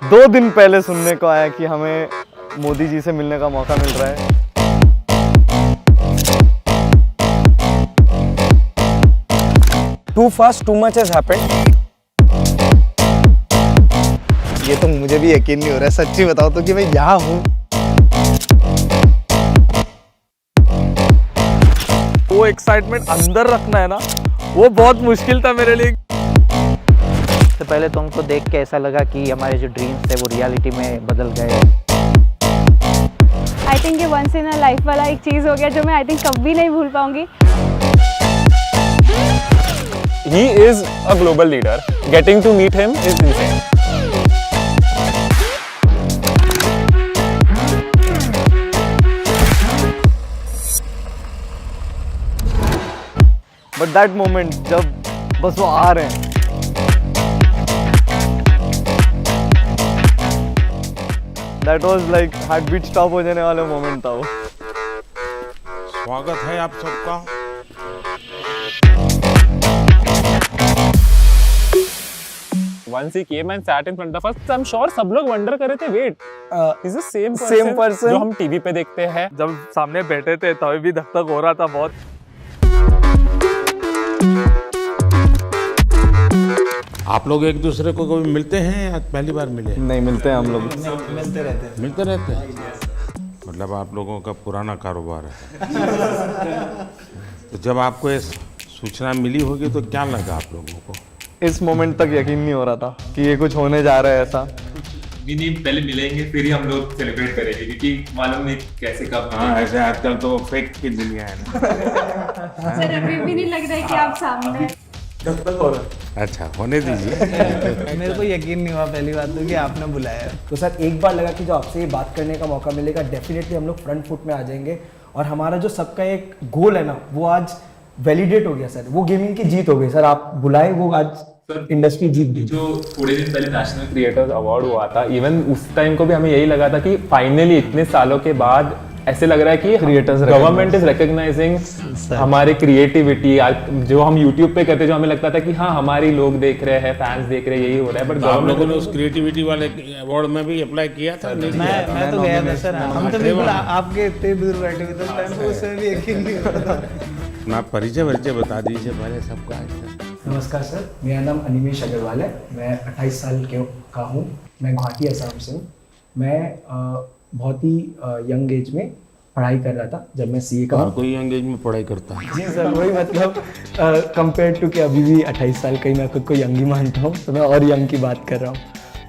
2 दिन पहले सुनने को आया कि हमें मोदी जी से मिलने का मौका मिल रहा है। Too fast, too much has happened. ये तो मुझे भी यकीन नहीं हो रहा है, सच्ची बताओ तो कि मैं यहाँ हूँ। वो एक्साइटमेंट अंदर रखना है ना, वो बहुत मुश्किल था मेरे लिए। तो पहले तो हमको देख के ऐसा लगा कि हमारे जो ड्रीम्स थे वो रियलिटी में बदल गए। आई थिंक ये वंस इन अ लाइफ वाला एक चीज़ हो गया जो मैं आई थिंक कभी नहीं भूल पाऊंगी। He is a global leader. Getting to meet him is insane. But that moment जब बस वो आ रहे हैं, that was like heart beat stop हो जाने वाला मोमेंट था वो। स्वागत है आप सबका। Once he came and sat in front of us, I'm sure सब लोग wonder कर रहे थे, wait, is the same person जो हम टीवी पे देखते हैं। जब सामने बैठे थे तभी भी धक धक हो रहा था बहुत। आप लोग एक दूसरे को कभी मिलते हैं या पहली बार मिले? नहीं, मिलते हैं हम लोग। मिलते रहते हैं। मतलब आप लोगों का पुराना कारोबार है। तो जब आपको ये सूचना मिली होगी तो क्या लगा आप लोगों को? इस मोमेंट तक यकीन नहीं हो रहा था कि ये कुछ होने जा रहा है ऐसा। भी नहीं, पहले मिलेंगे फिर ही हम लोग सेलिब्रेट करेंगे, क्योंकि मालूम नहीं कैसे कब। हाँ, ऐसे आजकल तो फेक की दुनिया है ना। सर अभी भी नहीं लग रहा है कि आप सामने हैं। अच्छा, होने दीजिए। मेरे को यकीन नहीं हुआ पहली बात तो कि आपने बुलाया। तो सर एक बार लगा कि जो आपसे ये बात करने का मौका मिलेगा डेफिनेटली हम लोग फ्रंट फुट में आ जाएंगे और हमारा जो सबका एक गोल है ना वो आज वैलिडेट हो गया सर। वो गेमिंग की जीत हो गई सर, आप बुलाए वो आज इंडस्ट्री जीत गई। जो थोड़े दिन पहले नेशनल क्रिएटर्स अवार्ड हुआ था, इवन उस टाइम को भी हमें यही लगा था कि फाइनली इतने सालों के बाद ऐसे लग रहा है कि क्रिएटर्स गवर्नमेंट इज रिकॉग्नाइजिंग हमारी क्रिएटिविटी। जो हम यूट्यूब पे करते, जो हमें लगता था कि हाँ हमारी लोग देख रहे हैं, फैंस देख रहे हैं, यही हो रहा है। बट आप लोगों ने उस क्रिएटिविटी वाले अवार्ड में भी अप्लाई किया था? मैं तो गया था सर। हम तो बिल्कुल आपके इतने दूर बैठे हुए थे उस टाइम पे, उसमें भी यकीन नहीं हो रहा था। अपना परिचय बता दीजिए पहले सबका। नमस्कार सर, मेरा नाम अनिमेश अग्रवाल है। मैं 28 साल का हूँ। मैं गुवाहाटी असम से हूँ। मैं बहुत ही यंग एज में पढ़ाई कर रहा था जब मैं सीए का। कोई यंग एज में पढ़ाई करता है? जी सर, वही मतलब कंपेयर टू कि अभी भी 28 साल का ही मैं खुद को यंग ही मानता हूँ, तो मैं और यंग की बात कर रहा हूँ।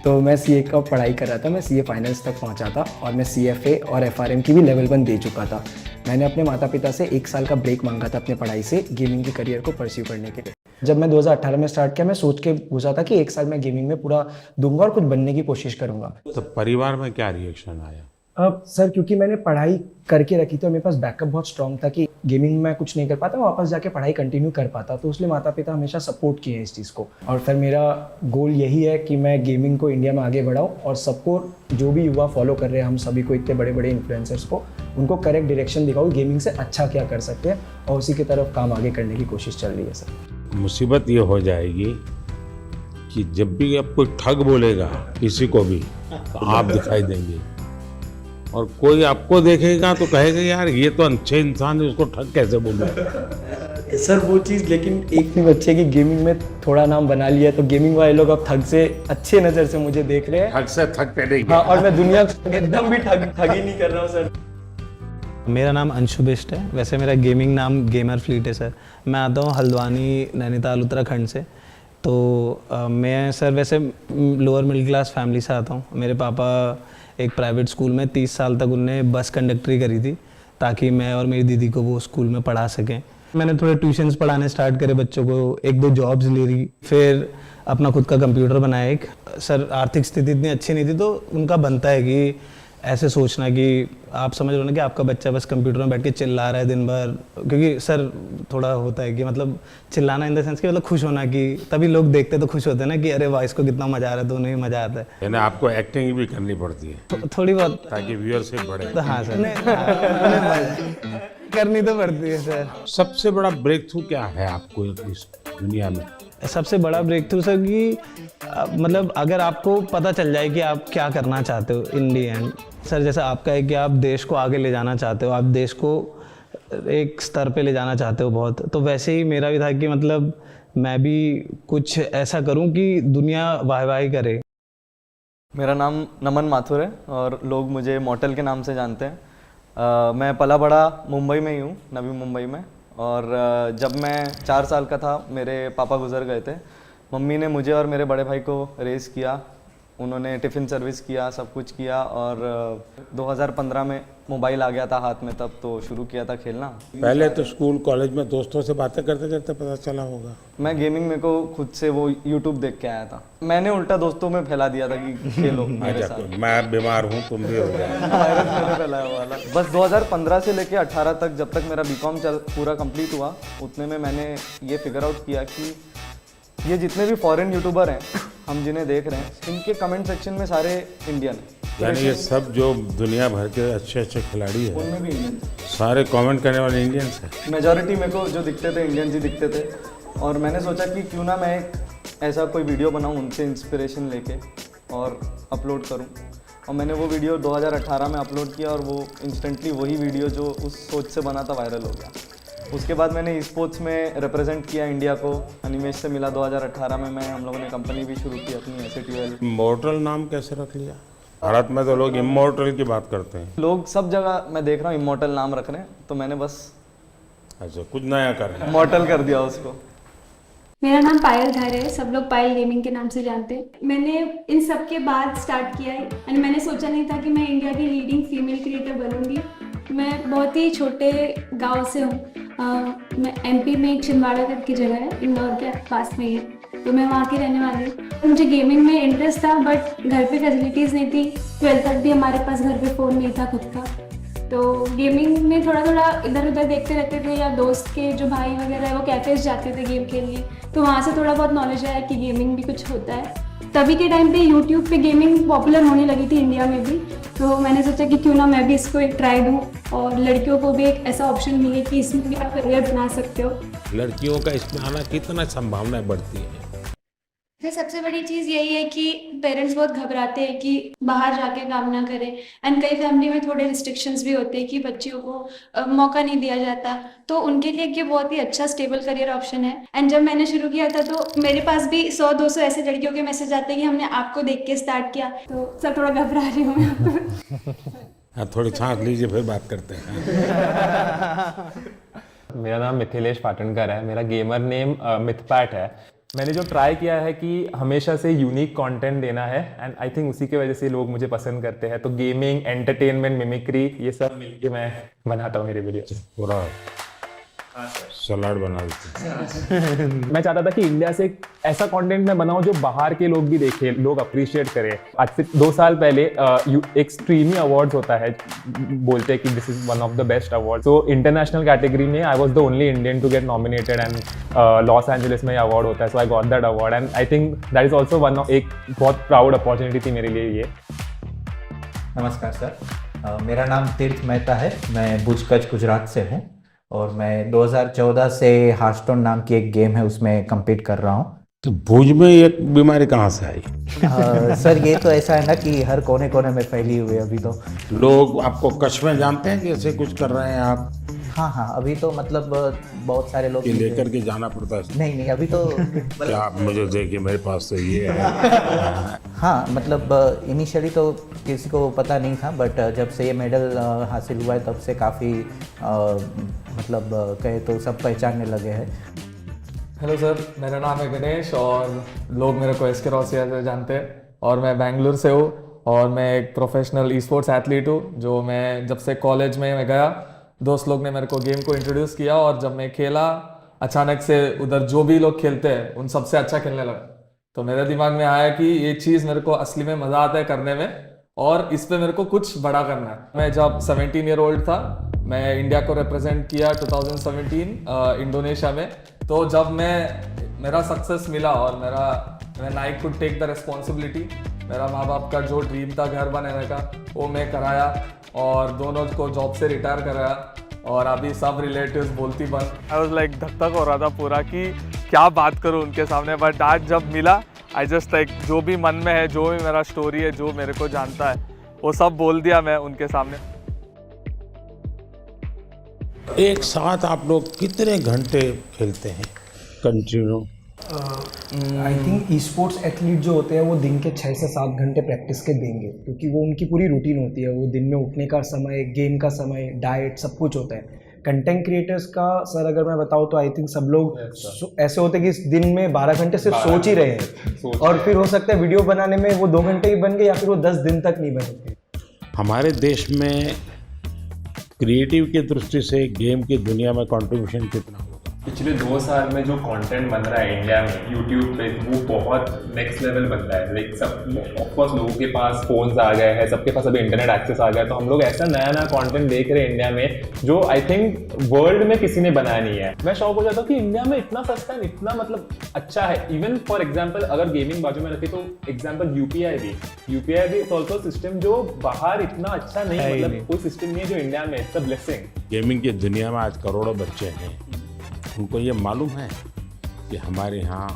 तो मैं सीए का पढ़ाई कर रहा था। मैं सीए फाइनल्स तक पहुँचा था और मैं सीएफए और एफआरएम की भी लेवल 1 दे चुका था। मैंने अपने माता पिता से 1 साल का ब्रेक मांगा था अपने पढ़ाई से गेमिंग के करियर को परस्यू करने के लिए। जब मैं 2018 में स्टार्ट किया, मैं सोच के घुसा था कि 1 साल मैं गेमिंग में पूरा दूंगा और कुछ बनने की कोशिश करूंगा। तो परिवार में क्या रिएक्शन आया? सर क्योंकि मैंने पढ़ाई करके रखी थी और मेरे पास बैकअप बहुत स्ट्रॉन्ग था कि गेमिंग में मैं कुछ नहीं कर पाता, मैं वापस जाके पढ़ाई कंटिन्यू कर पाता, तो इसलिए माता पिता हमेशा सपोर्ट किए हैं इस चीज़ को। और फिर मेरा गोल यही है कि मैं गेमिंग को इंडिया में आगे बढ़ाऊँ और सबको, जो भी युवा फॉलो कर रहे हैं, हम सभी को, इतने बड़े बड़े इन्फ्लुएंसर्स को, उनको करेक्ट डायरेक्शन दिखाऊँ गेमिंग से अच्छा क्या कर सकते हैं और उसी की तरफ काम आगे करने की कोशिश चल रही है सर। मुसीबत ये हो जाएगी कि जब भी अब कोई ठग बोलेगा किसी को भी तो आप दिखाई देंगे और कोई आपको देखेगा तो कहेगा यार ये तो अच्छे इंसान है, उसको ठग कैसे बोलूं? सर वो चीज़, लेकिन एक चीज़ अच्छी है कि गेमिंग में थोड़ा नाम बना लिया तो गेमिंग वाले लोग अब ठग से अच्छे नज़र से मुझे देख रहे हैं। ठग से ठग पे हाँ, और मैं दुनिया एकदम भी ठगी नहीं कर रहा हूँ सर। मेरा नाम अंशु बिष्ट है। वैसे मेरा गेमिंग नाम गेमर फ्लीट है सर। मैं आता हूँ हल्द्वानी, नैनीताल, उत्तराखंड से। तो मैं सर वैसे लोअर मिडिल क्लास फैमिली से आता हूँ। मेरे पापा एक प्राइवेट स्कूल में 30 साल तक उनने बस कंडक्टरी करी थी ताकि मैं और मेरी दीदी को वो स्कूल में पढ़ा सकें। मैंने थोड़े ट्यूशन्स पढ़ाने स्टार्ट करे बच्चों को, 1-2 जॉब्स ले रही, फिर अपना खुद का कंप्यूटर बनाया एक। सर आर्थिक स्थिति इतनी अच्छी नहीं थी तो उनका बनता है कि ऐसे सोचना कि आप समझ रहे हो ना कि आपका बच्चा बस कंप्यूटर में बैठ के चिल्ला रहा है दिन भर, क्योंकि सर थोड़ा होता है कि मतलब चिल्लाना इन द सेंस कि मतलब खुश होना, कि तभी लोग देखते तो खुश होते हैं ना कि अरे वाह इसको कितना मजा आ रहा है, तो उन्हें मजा आता है। यानी आपको एक्टिंग भी करनी पड़ती है थोड़ी बहुत, ताकि व्यूअरशिप बढ़े। तो हाँ सर करनी तो पड़ती है सर। सबसे बड़ा ब्रेक थ्रू क्या है आपको इस दुनिया में? सबसे बड़ा ब्रेक थ्रू सर कि मतलब अगर आपको पता चल जाए कि आप क्या करना चाहते हो इन दी एंड, सर जैसा आपका है कि आप देश को आगे ले जाना चाहते हो, आप देश को एक स्तर पे ले जाना चाहते हो बहुत, तो वैसे ही मेरा भी था कि मतलब मैं भी कुछ ऐसा करूं कि दुनिया वाहवाही करे। मेरा नाम नमन माथुर है और लोग मुझे मॉर्टल के नाम से जानते हैं। मैं पला बड़ा मुंबई में ही हूँ, नवी मुंबई में। और जब मैं 4 साल का था मेरे पापा गुजर गए थे। मम्मी ने मुझे और मेरे बड़े भाई को रेस किया, उन्होंने टिफ़िन सर्विस किया, सब कुछ किया। और 2015 में मोबाइल आ गया था हाथ में, तब तो शुरू किया था खेलना। पहले तो स्कूल कॉलेज में दोस्तों से बातें करते करते पता चला होगा। मैं गेमिंग में को खुद से वो यूट्यूब देख के आया था, मैंने उल्टा दोस्तों में फैला दिया था कि खेलो मेरे साथ। मैं बीमार हूँ, तुम भी हो गए। वायरस मैंने फैलाया हुआ था। बस 2015 से लेके 18 तक, जब तक मेरा बीकॉम पूरा कंप्लीट हुआ, उतने में मैंने ये फिगर आउट किया कि ये जितने भी फॉरेन यूट्यूबर हैं हम जिन्हें देख रहे हैं, इनके कमेंट सेक्शन में सारे इंडियन हैं। यानी ये सब जो दुनिया भर के अच्छे अच्छे खिलाड़ी हैं, उनमें भी इंडियन सारे कमेंट करने वाले इंडियन्स हैं। मेजॉरिटी मेरे को जो दिखते थे इंडियंस ही दिखते थे। और मैंने सोचा कि क्यों ना मैं एक ऐसा कोई वीडियो बनाऊं उनसे इंस्पिरेशन लेके और अपलोड करूं। और मैंने वो वीडियो 2018 में अपलोड किया और वो इंस्टेंटली वही वीडियो जो उस सोच से बना था वायरल हो गया। उसके बाद मैंने स्पोर्ट्स में रिप्रेजेंट किया इंडिया को, अनिमेश से मिला 2018 में। हम लोगों ने कंपनी भी शुरू की अपनी SATL। इमॉर्टल नाम कैसे रख लिया? भारत में तो लोग इमॉर्टल की बात करते हैं। लोग सब जगह मैं देख रहा हूँ इमॉर्टल नाम रख रहे हैं, तो मैंने बस अच्छा कुछ नया कर रहे हैं, इमॉर्टल कर दिया उसको। मेरा नाम पायल धारे है, सब लोग पायल गेमिंग के नाम से जानते हैं। मैंने इन सब के बाद स्टार्ट किया है एंड मैंने सोचा नहीं था कि मैं इंडिया की लीडिंग फीमेल क्रिएटर बनूंगी। मैं बहुत ही छोटे गांव से हूँ, मैं MP में एक छिंदवाड़ा करके जगह है, इंदौर के पास में ही है, तो मैं वहाँ की रहने वाली हूँ। मुझे गेमिंग में इंटरेस्ट था बट घर पे फैसिलिटीज़ नहीं थी। 12th तक भी हमारे पास घर पे फ़ोन नहीं था खुद का, तो गेमिंग में थोड़ा थोड़ा इधर उधर देखते रहते थे, या दोस्त के जो भाई वगैरह है वो कैफेज जाते थे गेम खेलने, तो वहाँ से थोड़ा बहुत नॉलेज आया कि गेमिंग भी कुछ होता है। तभी के टाइम पे यूट्यूब पे गेमिंग पॉपुलर होने लगी थी इंडिया में भी, तो मैंने सोचा कि क्यों ना मैं भी इसको एक ट्राई दूँ और लड़कियों को भी एक ऐसा ऑप्शन मिले कि इसमें भी आप करियर बना सकते हो। लड़कियों का इसमें आना कितना संभावनाएं बढ़ती है। फिर सबसे बड़ी चीज़ यही है कि पेरेंट्स बहुत घबराते हैं कि बाहर जाके काम ना करें, एंड कई फैमिली में थोड़े रिस्ट्रिक्शंस भी होते हैं कि बच्चियों को मौका नहीं दिया जाता, तो उनके लिए ये बहुत ही अच्छा स्टेबल करियर ऑप्शन है। एंड जब मैंने शुरू किया था तो मेरे पास भी 100-200 ऐसे लड़कियों के मैसेज आते हैं कि हमने आपको देख के स्टार्ट किया, तो सब थोड़ा घबरा रही हूँ मैं। हाँ थोड़ी छांट लीजिए फिर बात करते हैं। मेरा नाम मिथिलेश पाटनकर है, मेरा गेमर नेम मिथपैट है। मैंने जो ट्राई किया है कि हमेशा से यूनिक कंटेंट देना है, एंड आई थिंक उसी की वजह से लोग मुझे पसंद करते हैं। तो गेमिंग, एंटरटेनमेंट, मिमिक्री, ये सब मिलके मैं बनाता हूँ मेरे वीडियो। पूरा सलाड बना देते। मैं चाहता था कि इंडिया से एक ऐसा कंटेंट मैं बनाऊं जो बाहर के लोग भी देखें, लोग अप्रिशिएट करें। आज से 2 साल पहले एक स्ट्रीमी अवार्ड्स होता है, बोलते हैं कि this is one of the best award. So international category में I was the only Indian to get nominated, and Los Angeles में अवार्ड होता है, so I got that award. And I think that is also one of एक बहुत proud opportunity थी मेरे लिए ये। नमस्कार सर, मेरा नाम तीर्थ मेहता है, मैं भुज कच्छ गुजरात से हूँ और मैं 2014 से हार्टस्टोन नाम की एक गेम है उसमें compete कर रहा हूँ। तो भुज में ये बीमारी कहाँ से आई? सर ये तो ऐसा है ना कि हर कोने कोने में फैली हुई है अभी तो। लोग आपको कच्छ में जानते हैं कि ऐसे कुछ कर रहे हैं आप? हाँ, अभी तो मतलब बहुत सारे लोग लेकर के जाना पड़ता है। नहीं अभी तो क्या आप मुझे देखिए, मेरे पास तो ये है। हाँ मतलब इनिशियली तो किसी को पता नहीं था, बट जब से ये मेडल हासिल हुआ है तब से काफ़ी मतलब कहे तो सब पहचानने लगे हैं। हेलो सर, मेरा नाम है गणेश और लोग मेरे को SK रोसिया से जानते हैं और मैं बेंगलुरु से हूँ और मैं एक प्रोफेशनल ई-स्पोर्ट्स एथलीट हूँ। जो मैं जब से कॉलेज में मैं गया, दोस्त लोग ने मेरे को गेम को इंट्रोड्यूस किया और जब मैं खेला, अचानक से उधर जो भी लोग खेलते हैं उन सबसे अच्छा खेलने लगा। तो मेरे दिमाग में आया कि ये चीज़ मेरे को असली में मज़ा आता है करने में और इस पे मेरे को कुछ बड़ा करना है। मैं जब 17 ईयर ओल्ड था, मैं इंडिया को रिप्रेजेंट किया 2017 इंडोनेशिया में। तो जब मेरा सक्सेस मिला और मैं I could take the responsibility, मेरा माँ बाप का जो ड्रीम था घर बनाने का वो मैं कराया और दोनों को जॉब से रिटायर कराया और अभी सब रिलेटिव्स बोलती बस। आई वाज लाइक धक धक हो रहा था पूरा कि क्या बात करूँ उनके सामने, बट आज जब मिला आई जस्ट लाइक जो भी मन में है, जो भी मेरा स्टोरी है, जो मेरे को जानता है, वो सब बोल दिया मैं उनके सामने। एक साथ आप लोग कितने घंटे खेलते हैं continue? I think e sports athlete जो होते हैं वो दिन के 6 से 7 घंटे प्रैक्टिस के देंगे, क्योंकि वो उनकी पूरी रूटीन होती है। वो दिन में उठने का समय, गेम का समय, डाइट, सब कुछ होता है। कंटेंट क्रिएटर्स का सर अगर मैं बताऊँ तो आई थिंक सब लोग ऐसे होते हैं कि दिन में 12 घंटे सिर्फ सोच ही रहे हैं, और फिर हो सकता है वीडियो बनाने में वो 2 घंटे ही बन गए, या फिर वो 10 दिन तक नहीं बने। हमारे देश में क्रिएटिव की दृष्टि से गेम की दुनिया में कंट्रीब्यूशन कितना होगा? पिछले 2 साल में जो कंटेंट बन रहा है इंडिया में यूट्यूब पे, वो बहुत नेक्स्ट लेवल बन रहा है। लाइक सब ऑफकोर्स लोगों के पास फोन्स आ गए हैं, सबके पास अभी इंटरनेट एक्सेस आ गया है, तो हम लोग ऐसा नया नया कंटेंट देख रहे हैं इंडिया में जो आई थिंक वर्ल्ड में किसी ने बनाया नहीं है। मैं शौक हो जाता हूँ कि इंडिया में इतना सस्ता है, इतना मतलब अच्छा है। इवन फॉर एग्जाम्पल अगर गेमिंग बाजू में रखी तो एग्जाम्पल यूपीआई भी इट्स ऑल्सो सिस्टम जो बाहर इतना अच्छा नहीं, मतलब कोई सिस्टम नहीं है जो इंडिया में। It's a blessing. गेमिंग की दुनिया में आज करोड़ों बच्चे हैं, उनको ये मालूम है कि हमारे यहाँ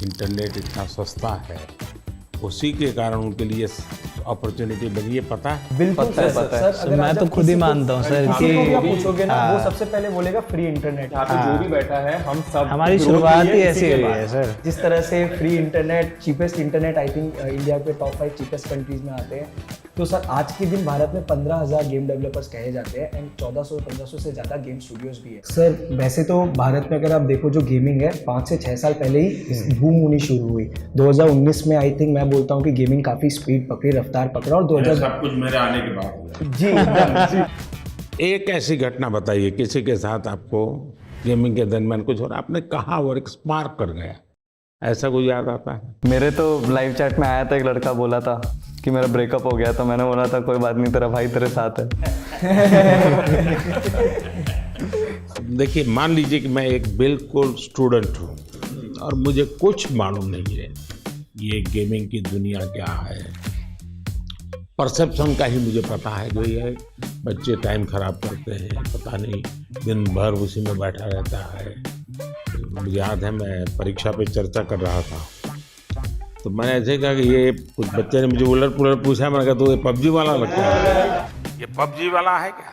इंटरनेट इतना सस्ता है, उसी के कारण उनके लिए अपॉर्चुनिटी बनी है। पता है? बिल्कुल सर, सर मैं तो खुद ही मानता हूँ सर कि आप पूछोगे ना, वो सबसे पहले बोलेगा फ्री इंटरनेट। यहाँ पे जो भी बैठा है हम सब, हमारी शुरुआत ही ऐसी हुई है सर। जिस तरह से free internet, cheapest internet I think India के टॉप 5 चीपेस्ट कंट्रीज में आते हैं। तो सर आज के दिन भारत में 15,000 गेम डेवलपर्स कहे जाते हैं, एंड 1400-1500 से ज़्यादा गेम स्टूडियोज भी है। सर वैसे तो भारत में अगर आप देखो जो गेमिंग है 5 से 6 साल पहले ही बूम होनी शुरू हुई। 2019 में आई थिंक मैं बोलता हूँ कि गेमिंग काफ़ी स्पीड पकड़ी, रफ्तार पकड़ा, और 2000 सब कुछ मेरे आने के बाद जी जी। एक ऐसी घटना बताइए किसी के साथ आपको गेमिंग के दरमियान कुछ हो रहा, आपने कहा और एक स्पार्क कर गया, ऐसा कुछ याद आता है? मेरे तो लाइव चैट में आया था, एक लड़का बोला था कि मेरा ब्रेकअप हो गया, तो मैंने बोला था कोई बात नहीं, तेरा भाई तेरे साथ है। देखिए, मान लीजिए कि मैं एक बिल्कुल स्टूडेंट हूँ और मुझे कुछ मालूम नहीं है ये गेमिंग की दुनिया क्या है। परसेप्शन का ही मुझे पता है जो ये बच्चे टाइम खराब करते हैं, पता नहीं दिन भर उसी में बैठा रहता है। मुझे याद है मैं परीक्षा पे चर्चा कर रहा था, तो मैंने ऐसे कहा कि ये कुछ बच्चे ने मुझे उलट पुलट पूछा, मैंने कहा तो ये पबजी वाला लगता है, ये पबजी वाला है क्या?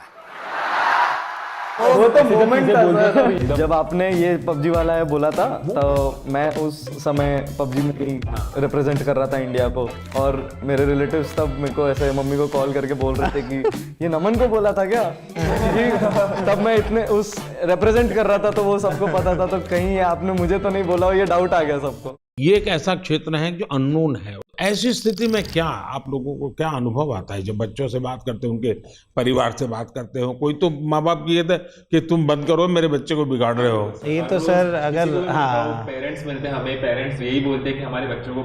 वो तो मोमेंट था सर, जब आपने ये पबजी वाला है बोला था, तो मैं उस समय पबजी में ही रिप्रेजेंट कर रहा था इंडिया को, और मेरे रिलेटिव्स तब मेरे को ऐसे मम्मी को कॉल करके बोल रहे थे कि ये नमन को बोला था क्या? तब मैं इतने उस रिप्रेजेंट कर रहा था, तो वो सबको पता था, तो कहीं आपने मुझे तो नहीं बोला, ये डाउट आ गया सबको। ये एक ऐसा क्षेत्र है जो अननोन है। ऐसी स्थिति में क्या आप लोगों को क्या अनुभव आता है जब बच्चों से बात करते हो, उनके परिवार से बात करते हो? कोई तो माँ बाप ये थे कि तुम बंद करो, मेरे बच्चे को बिगाड़ रहे हो। ये तो सर अगर पेरेंट्स मिलते हैं हमें, पेरेंट्स यही बोलते हैं कि हमारे बच्चों को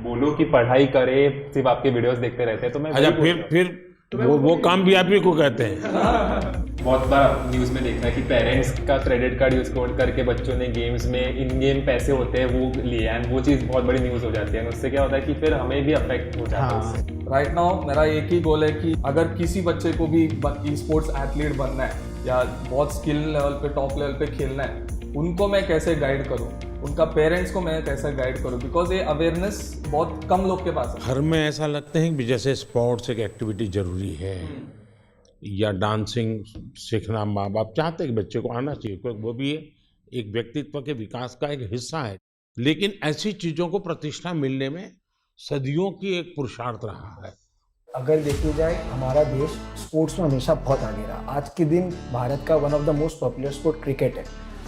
बोलो कि पढ़ाई करे, सिर्फ आपके वीडियोस देखते रहते हैं। तो मैं अच्छा, फिर वो काम भी आप ही को कहते हैं? बहुत बार न्यूज़ में देखा है कि पेरेंट्स का क्रेडिट कार्ड यूज करके बच्चों ने गेम्स में इन गेम पैसे होते हैं वो लिए, एंड वो चीज़ बहुत बड़ी न्यूज़ हो जाती है। उससे क्या होता है कि फिर हमें भी अफेक्ट हो जाता है उससे। राइट नाउ मेरा एक ही गोल है कि अगर किसी बच्चे को भी ई स्पोर्ट्स एथलीट बनना है या बहुत स्किल लेवल पे, टॉप लेवल पे खेलना है, उनको मैं कैसे गाइड करूँ, उनका पेरेंट्स को मैं कैसे गाइड करूँ, बिकॉज ये अवेयरनेस बहुत कम लोग के पास है। घर में ऐसा लगता है कि जैसे स्पोर्ट्स एक एक्टिविटी जरूरी है या डांसिंग सीखना माँ बाप चाहते हैं कि बच्चे को आना चाहिए, क्योंकि वो भी एक व्यक्तित्व के विकास का एक हिस्सा है, लेकिन ऐसी चीज़ों को प्रतिष्ठा मिलने में सदियों की एक पुरुषार्थ रहा है। अगर देखी जाए हमारा देश स्पोर्ट्स में हमेशा बहुत आगे रहा। आज के दिन भारत का one of the most popular sport cricket है,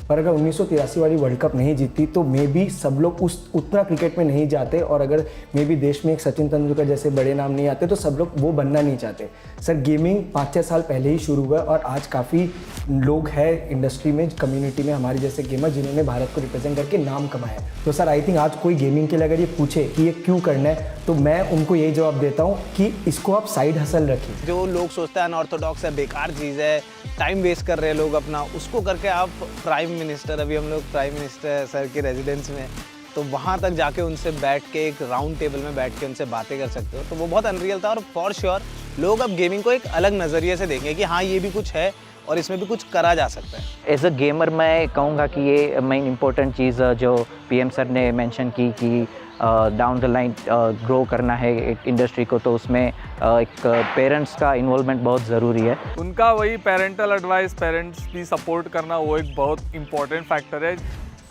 पर अगर 1983 वाली वर्ल्ड कप नहीं जीती तो मे बी सब लोग उतना क्रिकेट में नहीं जाते, और अगर मे बी देश में एक सचिन तेंदुलकर जैसे बड़े नाम नहीं आते तो सब लोग वो बनना नहीं चाहते। सर गेमिंग 5-6 साल पहले ही शुरू हुआ, और आज काफ़ी लोग हैं इंडस्ट्री में, कम्युनिटी में हमारे जैसे गेमर जिन्होंने भारत को रिप्रेजेंट करके नाम कमाया है। तो सर आई थिंक आज कोई गेमिंग के लिए अगर ये पूछे कि ये क्यों करना है, तो मैं उनको यही जवाब देता हूँ कि इसको आप साइड हसल रखिए। जो लोग सोचते हैं अनऑर्थोडॉक्स है, बेकार चीज़ है, टाइम वेस्ट कर रहे हैं लोग अपना, उसको करके आप प्राइम मिनिस्टर, अभी हम लोग प्राइम मिनिस्टर सर के रेजिडेंस में, तो वहाँ तक जाके उनसे बैठ के एक राउंड टेबल में बैठ के उनसे बातें कर सकते हो, तो वो बहुत अनरियल था। और फॉर श्योर लोग अब गेमिंग को एक अलग नज़रिए से देखेंगे कि हाँ ये भी कुछ है, और इसमें भी कुछ करा जा सकता है। एज अ गेमर मैं कहूँगा कि ये मेन इम्पोर्टेंट चीज़ जो पीएम सर ने मेंशन की कि डाउन द लाइन ग्रो करना है एक इंडस्ट्री को, तो उसमें एक पेरेंट्स का इन्वॉल्वमेंट बहुत ज़रूरी है। उनका वही पेरेंटल एडवाइस, पेरेंट्स की सपोर्ट करना, वो एक बहुत इम्पोर्टेंट फैक्टर है।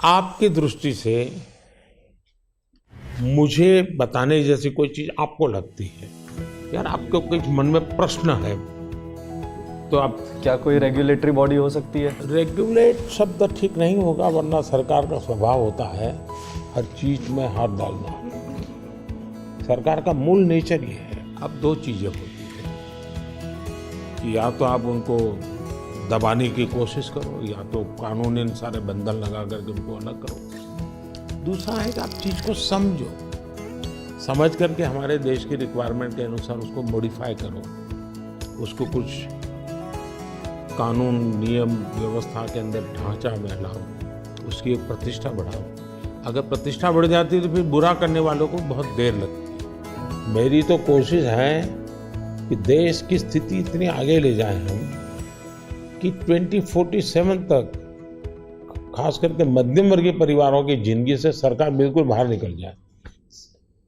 आपकी दृष्टि से मुझे बताने जैसी कोई चीज आपको लगती है, यार आपके कुछ मन में प्रश्न है, तो आप क्या कोई रेगुलेटरी बॉडी हो सकती है? रेगुलेट शब्द ठीक नहीं होगा, वरना सरकार का स्वभाव होता है हर चीज में हाथ डालना। सरकार का मूल नेचर ये है। अब दो चीजें होती है कि या तो आप उनको दबाने की कोशिश करो, या तो कानूनी सारे बंधन लगा करके उनको अलग करो। दूसरा है कि आप चीज को समझो, समझ करके हमारे देश की रिक्वायरमेंट के अनुसार उसको मॉडिफाई करो, उसको कुछ कानून नियम व्यवस्था के अंदर ढांचा में लाओ, उसकी एक प्रतिष्ठा बढ़ाओ। अगर प्रतिष्ठा बढ़ जाती है तो फिर बुरा करने वालों को बहुत देर लगती है। मेरी तो कोशिश है कि देश की स्थिति इतनी आगे ले जाएं हम कि 2047 तक खास करके मध्यम वर्गीय परिवारों की जिंदगी से सरकार बिल्कुल बाहर निकल जाए,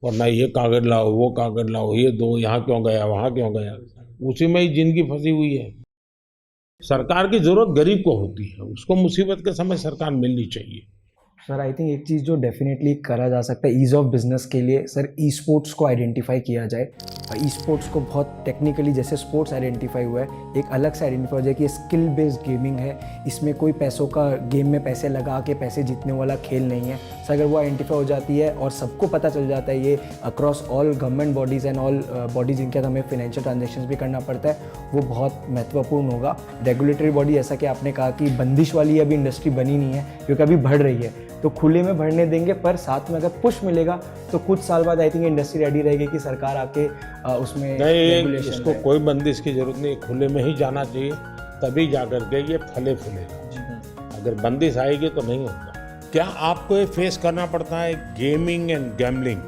वरना ये कागज लाओ, वो कागज लाओ, ये दो, यहाँ क्यों गया, वहाँ क्यों गया, उसी में ही जिंदगी फंसी हुई है। सरकार की जरूरत गरीब को होती है, उसको मुसीबत के समय सरकार मिलनी चाहिए। सर आई थिंक एक चीज़ जो डेफिनेटली करा जा सकता है ईज़ ऑफ बिजनेस के लिए, सर ई स्पोर्ट्स को आइडेंटिफाई किया जाए। ई स्पोर्ट्स को बहुत टेक्निकली जैसे स्पोर्ट्स आइडेंटिफाई हुआ है, एक अलग से आइडेंटिफाई हो जाए कि ये स्किल बेस्ड गेमिंग है, इसमें कोई पैसों का गेम में पैसे लगा के पैसे जीतने वाला खेल नहीं है। सर अगर वो आइडेंटिफाई हो जाती है और सबको पता चल जाता है ये across all government bodies and all bodies जिनके हमें फाइनेंशियल ट्रांजेक्शन्स भी करना पड़ता है, वो बहुत महत्वपूर्ण होगा। रेगुलेटरी बॉडी, जैसा कि आपने कहा कि बंदिश वाली अभी इंडस्ट्री बनी नहीं है क्योंकि अभी बढ़ रही है, तो खुले में बढ़ने देंगे, पर साथ में अगर पुश मिलेगा तो कुछ साल बाद आई थिंक इंडस्ट्री रेडी रहेगी कि सरकार आके उसमें नहीं, इसको कोई बंदिश की जरूरत नहीं, खुले में ही जाना चाहिए, तभी जाकर के ये फले फूलेगा। अगर बंदिश आएगी तो नहीं होगा। क्या आपको ये फेस करना पड़ता है गेमिंग एंड गैम्बलिंग,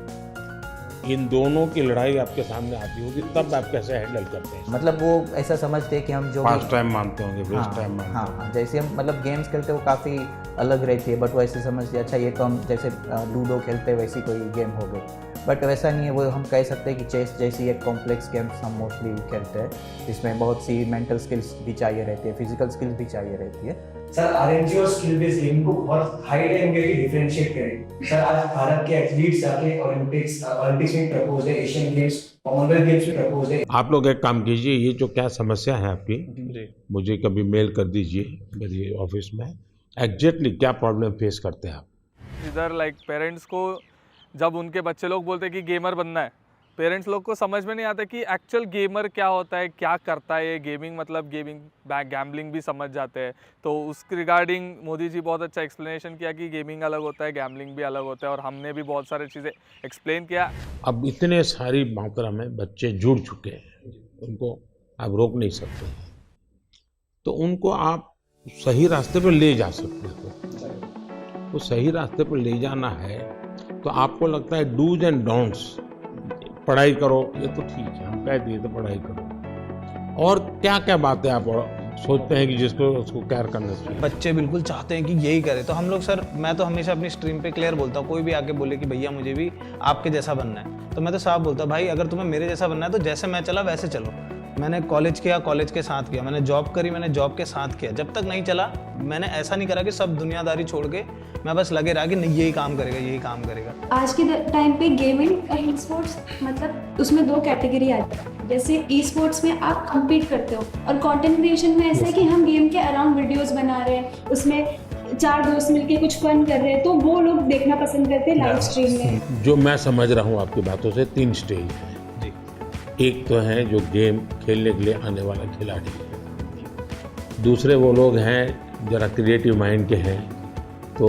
इन दोनों की लड़ाई आपके सामने आती होगी, तब आप कैसे हैंडल करते हैं? मतलब वो ऐसा समझते हैं कि हम जो फास्ट टाइम मानते होंगे, वेस्ट टाइम मानते हाँ हाँ, जैसे हम मतलब गेम्स खेलते हैं वो काफ़ी अलग रहती है, बट वो ऐसे समझते हैं अच्छा ये तो हम जैसे लूडो खेलते हैं वैसी कोई गेम हो गई, बट वैसा नहीं है। वो हम कह सकते हैं कि चेस जैसी एक कॉम्प्लेक्स गेम्स हम मोस्टली खेलते हैं, जिसमें बहुत सी मेंटल स्किल्स भी चाहिए रहती है, फिजिकल स्किल्स भी चाहिए रहती है। सर आरएनजी और स्किल बेस्ड गेम को बहुत हाई लेवल पे डिफरेंशिएट करें। सर आज भारत के एथलीट्स जाके ओलंपिक्स में प्रपोज है, एशियन गेम्स, कॉमनवेल्थ गेम्स में प्रपोज है। आप लोग एक काम कीजिए, ये जो क्या समस्या है आपकी, मुझे कभी मेल कर दीजिए मेरी ऑफिस में, एग्जैक्टली क्या प्रॉब्लम फेस करते हैं आप। इधर लाइक पेरेंट्स को जब उनके बच्चे लोग बोलते हैं कि गेमर बनना है, पेरेंट्स लोग को समझ में नहीं आता कि एक्चुअल गेमर क्या होता है, क्या करता है ये गेमिंग, मतलब गेमिंग गैम्बलिंग भी समझ जाते हैं। तो उसके रिगार्डिंग मोदी जी बहुत अच्छा एक्सप्लेनेशन किया कि गेमिंग अलग होता है, गैम्बलिंग भी अलग होता है, और हमने भी बहुत सारी चीज़ें एक्सप्लेन किया। अब इतने सारी मात्रा में बच्चे जुड़ चुके हैं, उनको आप रोक नहीं सकते हैं, तो उनको आप सही रास्ते पर ले जा सकते हो। तो सही रास्ते पर ले जाना है तो आपको लगता है डूज एंड डोंट्स, पढ़ाई करो, ये तो ठीक है, हम कह दिए तो पढ़ाई करो, और क्या क्या बातें आप सोचते हैं कि जिसको उसको केयर करना चाहिए? बच्चे बिल्कुल चाहते हैं कि यही करे, तो हम लोग सर, मैं तो हमेशा अपनी स्ट्रीम पे क्लियर बोलता हूँ, कोई भी आके बोले कि भैया मुझे भी आपके जैसा बनना है, तो मैं तो साफ बोलता हूँ भाई अगर तुम्हें मेरे जैसा बनना है तो जैसे मैं चला वैसे चलो। मैंने कॉलेज किया, कॉलेज के साथ किया, मैंने जॉब करी, मैंने जॉब के साथ किया, जब तक नहीं चला मैंने ऐसा नहीं करा कि सब दुनियादारी छोड़ के मैं बस लगे रहा कि नहीं यही काम करेगा, यही काम करेगा। आज के टाइम पे गेमिंग और ई स्पोर्ट्स, मतलब उसमें दो कैटेगरी आती है। जैसे ई स्पोर्ट्स में आप कम्पीट करते हो, और कंटेंट क्रिएशन में ऐसा है कि हम गेम के अराउंड वीडियोस बना रहे हैं, उसमें चार दोस्त मिलके कुछ फन कर रहे हैं, तो वो लोग देखना पसंद करते हैं लाइव स्ट्रीम में। जो मैं समझ रहा हूँ आपकी बातों से, 3 स्टेज है। एक तो है जो गेम खेलने के लिए आने वाला खिलाड़ी, दूसरे वो लोग हैं जरा क्रिएटिव माइंड के हैं, तो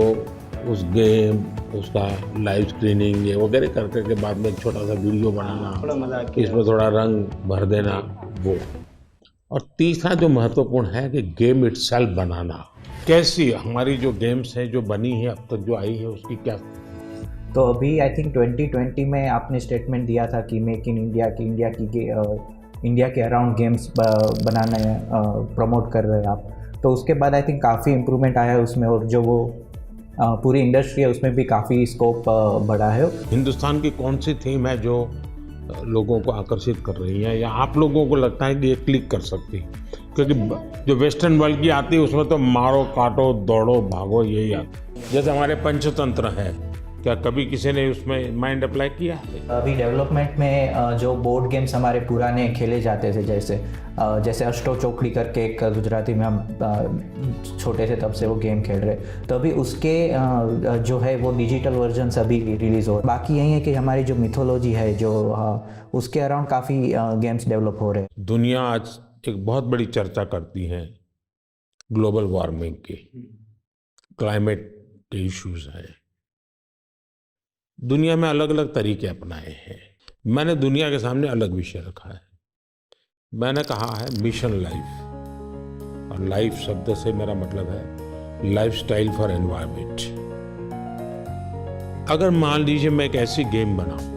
उस गेम उसका लाइव स्क्रीनिंग ये वगैरह करके के बाद में एक छोटा सा वीडियो बनाना, इसमें थोड़ा रंग भर देना वो। और तीसरा जो महत्वपूर्ण है कि गेम इटसेल्फ बनाना। कैसी हमारी जो गेम्स हैं जो बनी है अब तक जो आई है उसकी क्या? तो अभी आई थिंक 2020 में आपने स्टेटमेंट दिया था कि मेक इन इंडिया की इंडिया के अराउंड गेम्स बनाने प्रमोट कर रहे हैं आप, तो उसके बाद आई थिंक काफ़ी इम्प्रूवमेंट आया है उसमें, और जो वो पूरी इंडस्ट्री है उसमें भी काफ़ी स्कोप बढ़ा है। हिंदुस्तान की कौन सी थीम है जो लोगों को आकर्षित कर रही है, या आप लोगों को लगता है कि ये क्लिक कर सकती है? क्योंकि जो वेस्टर्न वर्ल्ड की आती है उसमें तो मारो काटो दौड़ो भागो यही आता है। जैसे हमारे पंचतंत्र है, क्या कभी किसी ने उसमें माइंड अप्लाई किया है? अभी डेवलपमेंट में जो बोर्ड गेम्स हमारे पुराने खेले जाते थे, जैसे अष्टो चौकड़ी करके एक गुजराती में हम छोटे से तब से वो गेम खेल रहे, तो अभी उसके जो है वो डिजिटल वर्जन्स अभी रिलीज़ हो। बाकी यही है कि हमारी जो मिथोलॉजी है जो उसके अराउंड काफ़ी गेम्स डेवलप हो रहे हैं। दुनिया आज एक बहुत बड़ी चर्चा करती है ग्लोबल वार्मिंग की, क्लाइमेट के इश्यूज हैं। दुनिया में अलग अलग तरीके अपनाए हैं। मैंने दुनिया के सामने अलग विषय रखा है। मैंने कहा है मिशन लाइफ, और लाइफ शब्द से मेरा मतलब है लाइफस्टाइल फॉर एनवायरनमेंट। अगर मान लीजिए मैं एक ऐसी गेम बनाऊं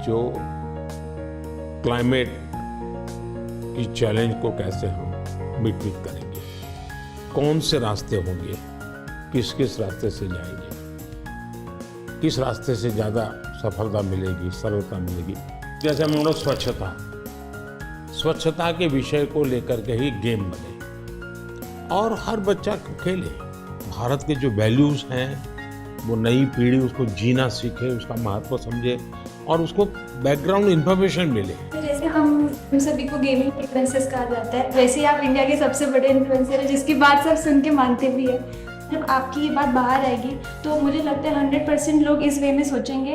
जो क्लाइमेट की चैलेंज को कैसे हम मिट करेंगे, कौन से रास्ते होंगे, किस किस रास्ते से जाएंगे, किस रास्ते से ज़्यादा सफलता मिलेगी, सरलता मिलेगी। जैसे मानो स्वच्छता के विषय को लेकर के ही गेम बने और हर बच्चा खेले। भारत के जो वैल्यूज़ हैं वो नई पीढ़ी उसको जीना सीखे, उसका महत्व समझे और उसको बैकग्राउंड इन्फॉर्मेशन मिले। जैसे हम सभी को गेमिंग इन्फ्लुएंसर्स कहा जाता है, वैसे ही आप इंडिया के सबसे बड़े इन्फ्लुएंसर हैं, जिसकी बात सब सुन के मानते भी हैं। जब आपकी ये बात बाहर आएगी तो मुझे लगता है 100% लोग इस वे में सोचेंगे।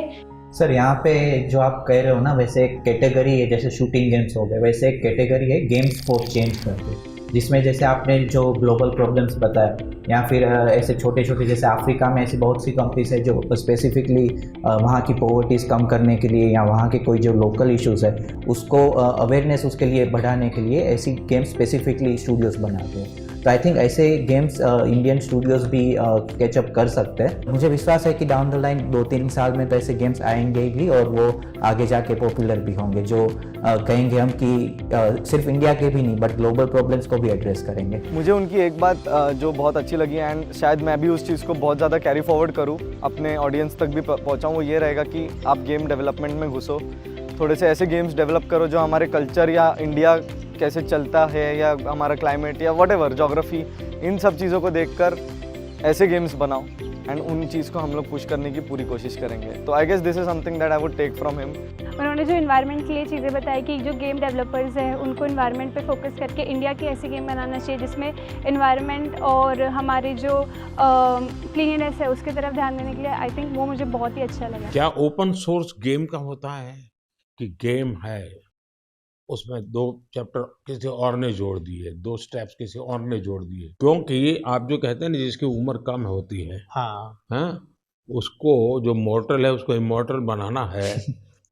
सर यहाँ पे जो आप कह रहे हो ना, वैसे एक कैटेगरी है, जैसे शूटिंग गेम्स हो गए, वैसे एक कैटेगरी है गेम्स फॉर चेंज करके, जिसमें जैसे आपने जो ग्लोबल प्रॉब्लम्स बताया, या फिर ऐसे छोटे छोटे जैसे अफ्रीका में ऐसी बहुत सी कंट्रीज है जो स्पेसिफिकली वहाँ की पॉवर्टीज़ कम करने के लिए या वहाँ के कोई जो लोकल इश्यूज़ है उसको अवेयरनेस उसके लिए बढ़ाने के लिए ऐसी गेम्स स्पेसिफिकली स्टूडियोज़ बनाते हैं। तो आई थिंक ऐसे गेम्स इंडियन स्टूडियोज़ भी कैचअप कर सकते हैं। मुझे विश्वास है कि डाउन द लाइन 2-3 साल में तो ऐसे गेम्स आएंगे भी और वो आगे जाके पॉपुलर भी होंगे, जो कहेंगे हम कि सिर्फ इंडिया के भी नहीं बट ग्लोबल प्रॉब्लम्स को भी एड्रेस करेंगे। मुझे उनकी एक बात जो बहुत अच्छी लगी एंड शायद मैं भी उस चीज़ को बहुत ज़्यादा कैरी फॉरवर्ड करूँ, अपने ऑडियंस तक भी पहुँचाऊँ, वो ये रहेगा कि आप गेम डेवलपमेंट में घुसो, थोड़े से ऐसे गेम्स डेवलप करो जो हमारे कल्चर या इंडिया कैसे चलता है या हमारा क्लाइमेट या व्हाटएवर ज्योग्राफी, इन सब चीज़ों को देखकर ऐसे गेम्स बनाओ एंड उन चीज़ को हम लोग पुश करने की पूरी कोशिश करेंगे। तो I guess this is something that I would take from him. उन्होंने जो इन्वायरमेंट के लिए चीज़ें बताई कि जो गेम डेवलपर्स हैं उनको इन्वायरमेंट पे फोकस करके इंडिया की ऐसी गेम बनाना चाहिए जिसमें इन्वायरमेंट और हमारी जो क्लीननेस है उसकी तरफ ध्यान देने के लिए, आई थिंक वो मुझे बहुत ही अच्छा लगा। क्या ओपन सोर्स गेम का होता है कि गेम है उसमें 2 चैप्टर किसी और ने जोड़ दिए, 2 स्टेप्स किसी और ने जोड़ दिए, क्योंकि आप जो कहते हैं ना जिसकी उम्र कम होती है, हाँ, उसको जो मॉर्टल है उसको इमॉर्टल बनाना है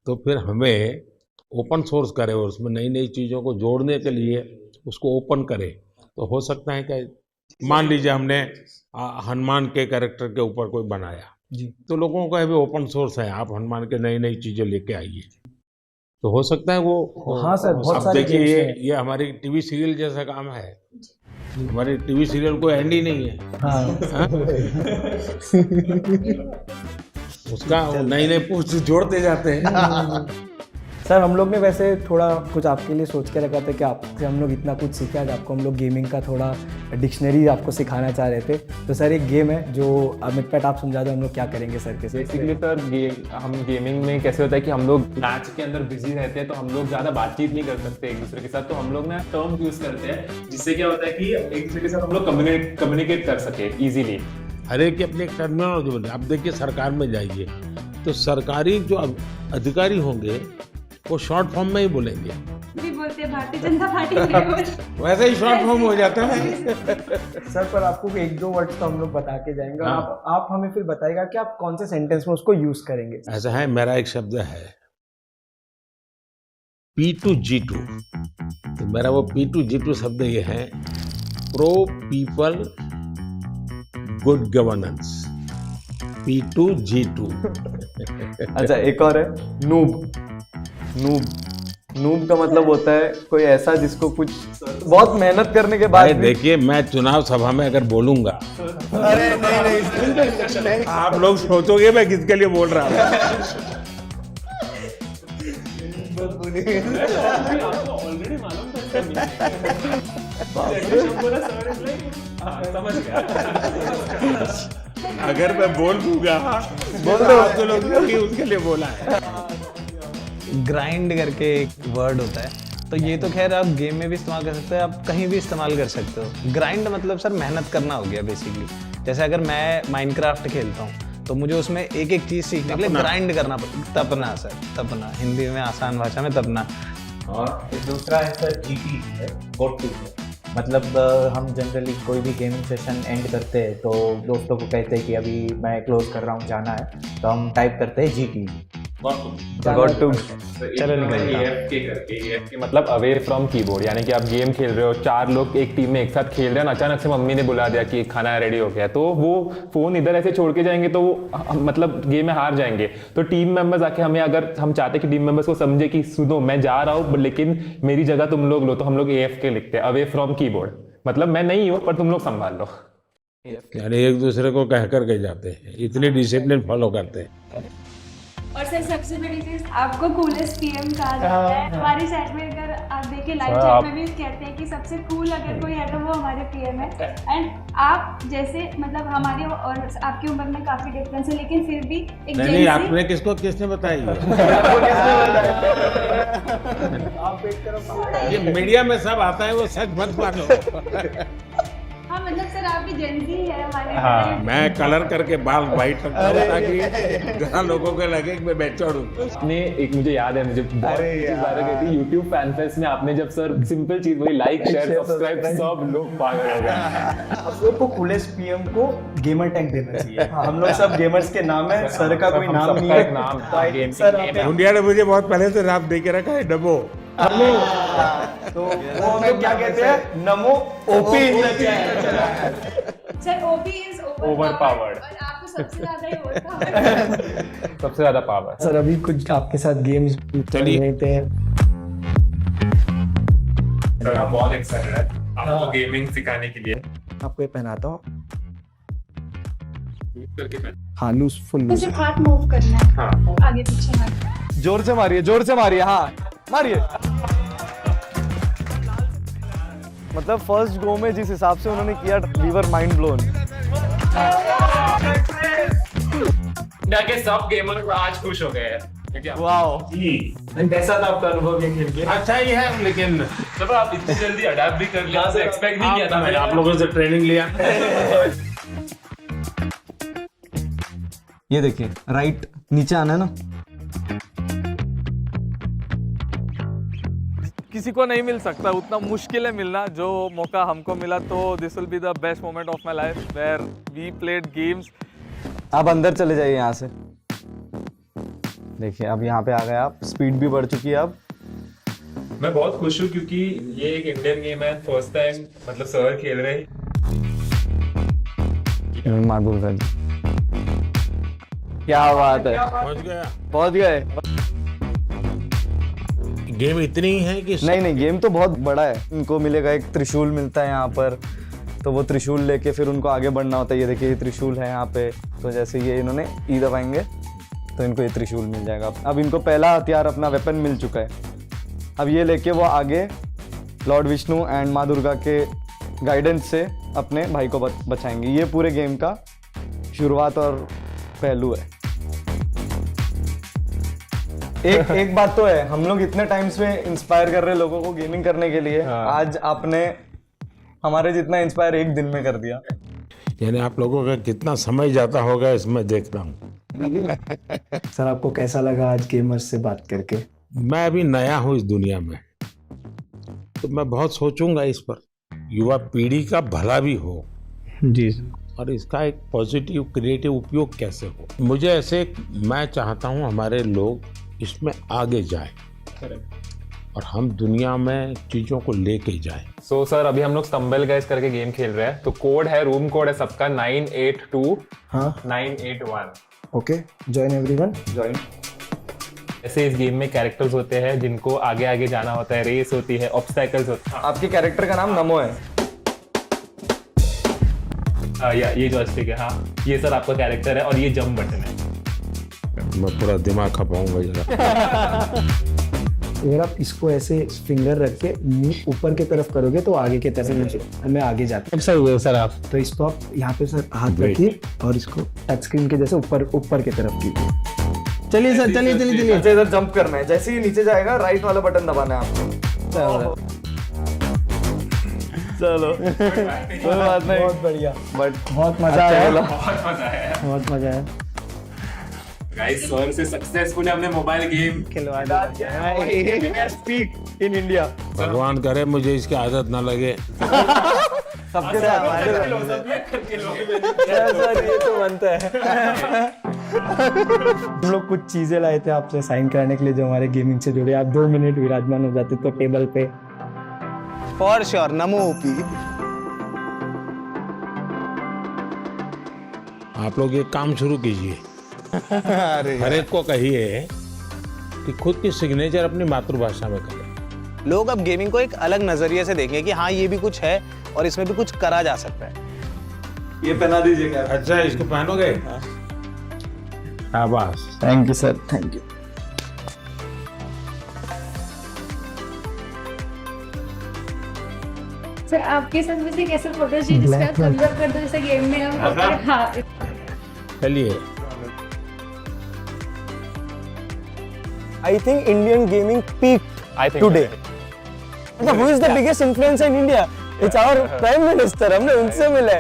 तो फिर हमें ओपन सोर्स करे और उसमें नई नई चीज़ों को जोड़ने के लिए उसको ओपन करे। तो हो सकता है कि मान लीजिए हमने हनुमान के कैरेक्टर के ऊपर कोई बनाया जी, तो लोगों को अभी ओपन सोर्स है, आप हनुमान के नई नई चीज़ें लेके आइए, तो हो सकता है वो। हाँ सर, बहुत सारे देखिए ये हमारी टीवी सीरियल जैसा काम है, हमारे टीवी सीरियल कोई एंड ही नहीं है। हाँ? उसका नई नई पोस्ट जोड़ते जाते हैं। सर हम लोग ने वैसे थोड़ा कुछ आपके लिए सोच के रखा था कि आपसे हम लोग इतना कुछ सीखे, आज आपको हम लोग गेमिंग का थोड़ा डिक्शनरी आपको सिखाना चाह रहे थे। तो सर एक गेम है जो अमित पैट आप समझा दो हम लोग क्या करेंगे सर के। बेसिकली सर हम गेमिंग में कैसे होता है कि हम लोग मैच के अंदर बिजी रहते हैं तो हम लोग ज़्यादा बातचीत नहीं कर सकते एक दूसरे के साथ, तो हम लोग ना टर्म यूज़ करते हैं जिससे क्या होता है कि एक दूसरे के साथ हम लोग कम्युनिकेट कर सके ईजिली। हर एक की अपनी एक टर्मिनोलॉजी बोलते हैं। आप देखिए सरकार में जाइए तो सरकारी जो अधिकारी होंगे वो शॉर्ट फॉर्म में ही बोलेंगे, भी बोलते हैं भारतीय जनता पार्टी वैसे ही शॉर्ट फॉर्म हो जाता है। सर पर आपको 1-2 वर्ड्स तो हम लोग बता के जाएंगे और आप हमें फिर बताएगा कि आप कौन से सेंटेंस में उसको यूज करेंगे। ऐसा है, मेरा एक शब्द है P2G2, तो मेरा वो P2G2 शब्द ये है pro people good governance, P2G2। अच्छा एक और है नूब नूब का मतलब होता है कोई ऐसा जिसको कुछ बहुत मेहनत करने के बाद भाई भी देखिए, मैं चुनाव सभा में अगर बोलूंगा, अरे नहीं आप लोग सोचोगे मैं किसके लिए बोल रहा हूँ। अगर मैं बोल दूंगा बोल दो तो लोग कि उसके लिए बोला है। ग्राइंड करके एक वर्ड होता है, तो ये तो खैर आप गेम में भी इस्तेमाल कर सकते हो, आप कहीं भी इस्तेमाल कर सकते हो। ग्राइंड मतलब सर मेहनत करना हो गया बेसिकली। जैसे अगर मैं माइनक्राफ्ट खेलता हूँ तो मुझे उसमें एक एक चीज़ सीखने के लिए ग्राइंड करना पड़ता। तपना सर, तपना, हिंदी में आसान भाषा में तपना। और दूसरा है सर GT है, गोट टू है। मतलब हम जनरली कोई भी गेमिंग सेशन एंड करते हैं तो दोस्तों को कहते हैं कि अभी मैं क्लोज कर रहा हूँ, जाना है, तो हम टाइप करते हैं GT। गॉट टू चलो AFK मतलब अवे फ्रॉम कीबोर्ड, यानी कि आप गेम खेल रहे हो, 4 लोग एक टीम में एक साथ खेल रहे हैं, अचानक से मम्मी ने बुला दिया कि खाना रेडी हो गया, तो वो फोन इधर ऐसे छोड़ के जाएंगे तो वो मतलब गेम में हार जाएंगे। तो टीम मेंबर्स आके हमें, अगर हम चाहते कि टीम मेंबर्स को समझे कि सुनो मैं जा रहा हूँ लेकिन मेरी जगह तुम लोग लो, तो हम लोग AFK लिखते हैं, अवे फ्रॉम कीबोर्ड। मतलब मैं नहीं हूँ पर तुम लोग संभाल लो। यानी एक दूसरे को कह कर के जाते हैं, इतनी डिसिप्लिन फॉलो करते हैं। और सर सबसे बड़ी चीज आपको कूलेस्ट PM कहा जाता है हमारी साइड में। अगर आप देखिए लाइव चैट में भी कहते हैं कि सबसे कूल अगर कोई है तो वो हमारे PM है। एंड आप जैसे मतलब हमारी और आपकी उम्र में काफी डिफरेंस है, लेकिन फिर भी एक नहीं, आपने किसने बताई ये मीडिया में सब आता है, वो सच मत मानो। हाँ मतलब सर आपकी जेंजी है हमारे। हाँ, मैं कलर करके बाल वाइट रखता हूँ ताकि जहाँ लोगों को लगे कि मैं बैठा हूँ। आपने एक, मुझे याद है, मुझे बहुत बार गई थी यूट्यूब फैन फेस्ट में, आपने जब सर सिंपल चीज वही लाइक शेयर सब्सक्राइब, सब लोग पागल हो गए। आप लोग को कूलेस्ट PM को गेमर टैग देना चाहिए। हम लोग सब गेमर्स के नाम है, सर का कोई नाम नहीं है। नाम सर इंडिया ने मुझे बहुत पहले से नाम दे के रखा है, डबो। तो वो हम लोग क्या कहते हैं, नमो OP। Sir OP is Overpowered। और आपको सबसे ज्यादा ही overpowered। सबसे ज्यादा पावर। सर अभी कुछ आपके साथ गेम्स चलिए। सर हम बहुत एक्साइटेड है आपको गेमिंग सिखाने के लिए। आपको ये पहनाता हूँ। हाँ लूज, फुल तो सिर्फ हाथ मूव करना है, हाँ आगे पीछे मत। जोर से मारिए, हाँ मारिए। मतलब फर्स्ट गो में जिस हिसाब से उन्होंने किया, we were mind blown. India के सब गेमर आज खुश हो गए हैं। वाओ, कैसा था आपका अनुभव ये खेल के? अच्छा ही है, लेकिन जब आप इतनी जल्दी अडैप्ट भी कर लिया, से एक्सपेक्ट नहीं किया था मैंने। आप लोगों से ट्रेनिंग लिया। ये देखिए राइट नीचे आना है ना। किसी को नहीं मिल सकता, उतना मुश्किल है मिलना। जो मौका हमको मिला तो this will be the best moment of my life where we played games. आप अंदर चले जाइए यहाँ से। देखिए अब यहाँ पे आ गए आप, स्पीड भी बढ़ चुकी है अब। मैं बहुत खुश हूँ क्योंकि ये एक इंडियन गेम है, फर्स्ट टाइम मतलब सर खेल रहे हैं। माधुर भाई क्या बात है, पहुंच गए। गेम इतनी ही है कि नहीं गेम तो बहुत बड़ा है। इनको मिलेगा एक त्रिशूल मिलता है यहाँ पर, तो वो त्रिशूल लेके फिर उनको आगे बढ़ना होता है। ये देखिए ये त्रिशूल है यहाँ पे, तो जैसे ये इन्होंने ई दबाएंगे तो इनको ये त्रिशूल मिल जाएगा। अब इनको पहला हथियार अपना वेपन मिल चुका है। अब ये लेके वो आगे लॉर्ड विष्णु एंड माँ दुर्गा के गाइडेंस से अपने भाई को बचाएंगे। ये पूरे गेम का शुरुआत और पहलू है। एक बात तो है, हम लोग इतने टाइम से इंस्पायर कर रहे हैं लोगों को गेमिंग करने के लिए। आज आपने हमारे जितना इंस्पायर एक दिन में कर दिया। यानी आप लोगों का कितना समय जाता होगा इसमें देखता हूँ। सर आपको कैसा लगा आज गेमर्स से बात करके? मैं अभी नया हूँ इस दुनिया में, तो मैं बहुत सोचूंगा इस पर। युवा पीढ़ी का भला भी हो जी, और इसका एक पॉजिटिव क्रिएटिव उपयोग कैसे हो। मुझे ऐसे, मैं चाहता हूँ हमारे लोग इसमें आगे जाए और हम दुनिया में चीज़ों को लेके जाए। सो सर अभी हम लोग स्टम्बल गाइस करके गेम खेल रहे हैं, तो कोड है, रूम कोड है सबका 982 हाँ 981। Okay, join everyone. जॉइन। ऐसे इस गेम में कैरेक्टर्स होते हैं जिनको आगे आगे जाना होता है, रेस होती है, ऑब्स्टैकल्स होते हैं। आपके कैरेक्टर का नाम नमो है। या ये जॉयस्टिक है, हाँ ये सर आपका कैरेक्टर है और ये जंप बटन है। मैं पूरा दिमाग खपाऊंगा जरा। अगर आप इसको ऐसे फिंगर रख के मुंह ऊपर की तरफ करोगे तो आगे की तरफ मैं आगे जाता हूँ। सर हुए सर आप तो इसको आप यहाँ पे सर हाथ रखिए और इसको टच स्क्रीन के जैसे ऊपर की तरफ कीजिए। चलिए सर, चलिए। अच्छा इधर जंप करना है, जैसे ही नीचे जाएगा राइट वाला बटन दबाना है आपको। चलो कोई बात नहीं, बहुत बढ़िया, बट बहुत मजा आया, बहुत मजा आया बहुत मजा आया। गाइस सर से सक्सेसफुली हमने मोबाइल गेम खिलवा स्पीक इन इंडिया। भगवान करे मुझे इसकी आदत ना लगे। सबके साथ सर ये तो बनता है। हम लोग कुछ चीजें लाए थे आपसे साइन कराने के लिए जो हमारे गेमिंग से जुड़े। आप 2 मिनट विराजमान हो जाते तो टेबल पे। For sure, NaMo OP. आप लोग एक काम शुरू कीजिए, हर एक को कहिए कि खुद की सिग्नेचर अपनी मातृभाषा में करें। लोग अब गेमिंग को एक अलग नजरिए से देखें कि हाँ ये भी कुछ है और इसमें भी कुछ करा जा सकता है। ये पहना दीजिएगा। अच्छा इसको पहनोगे? शाबाश। Thank you sir, thank you. Sir आपके साथ मुझे कैसे फोटो चाहिए जिसका थम्स अप कर दो जैसे गेम में हम। हाँ चलिए। I think Indian gaming peaked I think today. मतलब who is the biggest influencer in India? It's our Prime Minister. हमने उनसे मिले।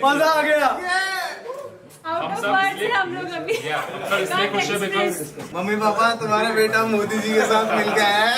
मजा आ गया। हम लोग अभी इसलिए खुश है बिकॉज मम्मी पापा तुम्हारा बेटा मोदी जी के साथ मिल गया है।